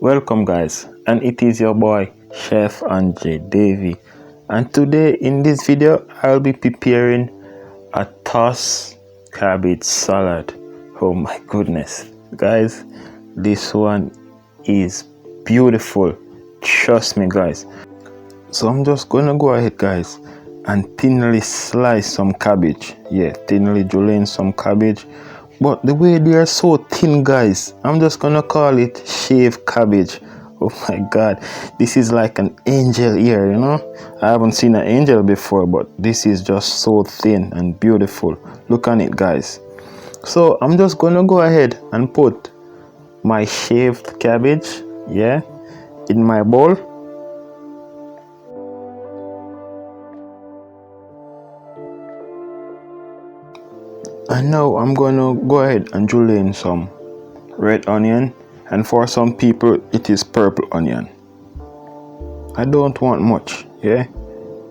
Welcome guys, and it is your boy Chef Andre Davy, and today in this video I'll be preparing a tossed cabbage salad. Oh my goodness guys, this one is beautiful, trust me guys. So I'm just gonna go ahead guys and thinly slice some cabbage. Thinly julienne some cabbage, but the way they are so thin guys, I'm just gonna call it shaved cabbage. Oh my god, this is like an angel here, you know. I haven't seen an angel before, but this is just so thin and beautiful. Look on it guys. So I'm just gonna go ahead and put my shaved cabbage in my bowl. And now I'm gonna go ahead and julienne some red onion, and for some people it is purple onion. I don't want much,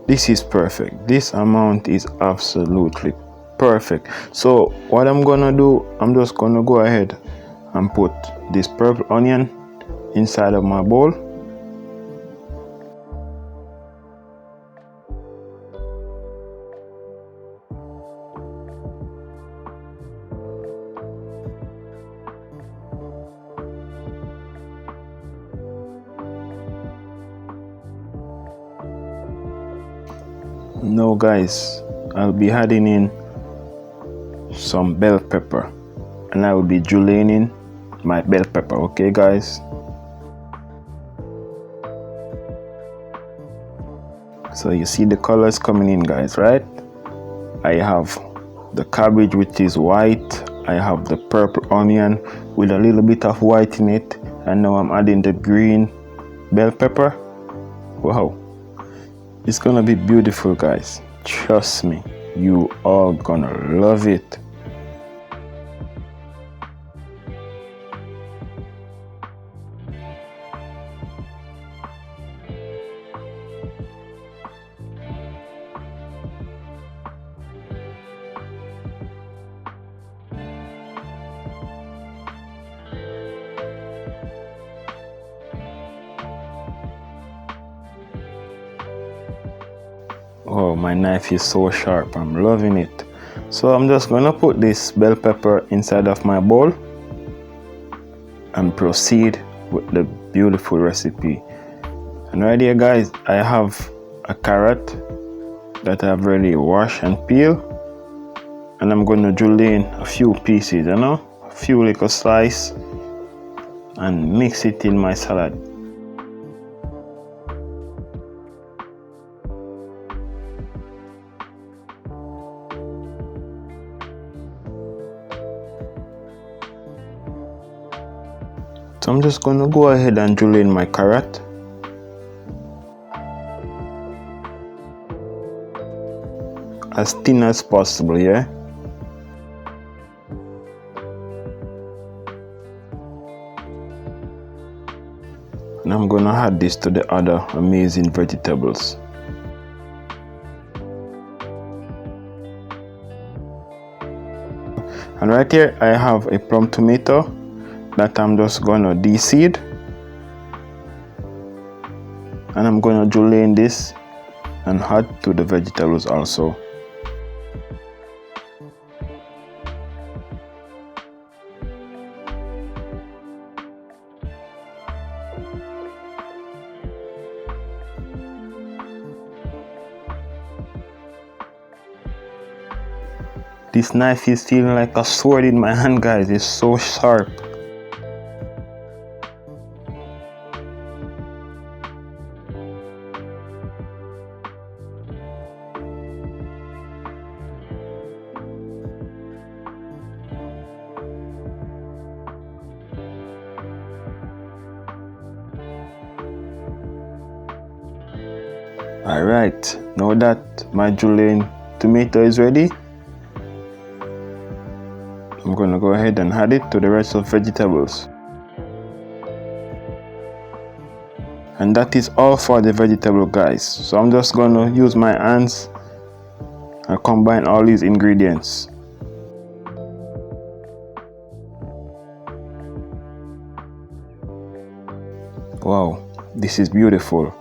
this is perfect. This amount is absolutely perfect. So what I'm gonna do, I'm just gonna go ahead and put this purple onion inside of my bowl. Now guys, I'll be adding in some bell pepper, and I will be julienning my bell pepper, okay guys. So you see the colors coming in guys, right? I have the cabbage which is white, I have the purple onion with a little bit of white in it, and now I'm adding the green bell pepper. Wow, it's gonna be beautiful guys, trust me, you are gonna love it. Oh, my knife is so sharp, I'm loving it. So I'm just gonna put this bell pepper inside of my bowl and proceed with the beautiful recipe. And right here guys, I have a carrot that I've already washed and peeled, and I'm gonna julienne a few pieces, a few little slices, and mix it in my salad. So I'm just gonna go ahead and julienne my carrot. As thin as possible, And I'm gonna add this to the other amazing vegetables. And right here I have a plum tomato that I'm just gonna de-seed, and I'm gonna julienne this and add to the vegetables also. This knife is feeling like a sword in my hand guys, it's so sharp. Alright, now that my julienne tomato is ready, I'm gonna go ahead and add it to the rest of vegetables. And that is all for the vegetable guys. So I'm just gonna use my hands and combine all these ingredients. Wow, this is beautiful.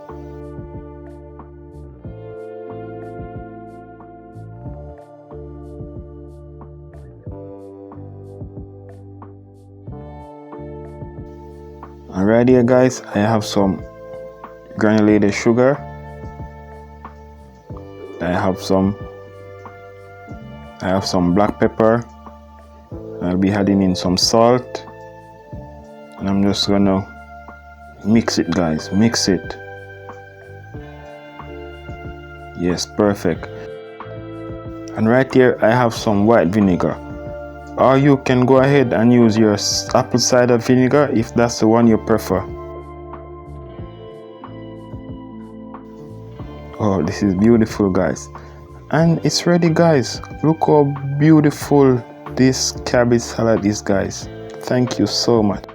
And right here guys, I have some granulated sugar. I have some black pepper. I'll be adding in some salt. And I'm just gonna mix it guys, mix it. Yes, perfect. And right here I have some white vinegar. Or you can go ahead and use your apple cider vinegar if that's the one you prefer. Oh, this is beautiful guys. And it's ready guys. Look how beautiful this cabbage salad is guys. Thank you so much.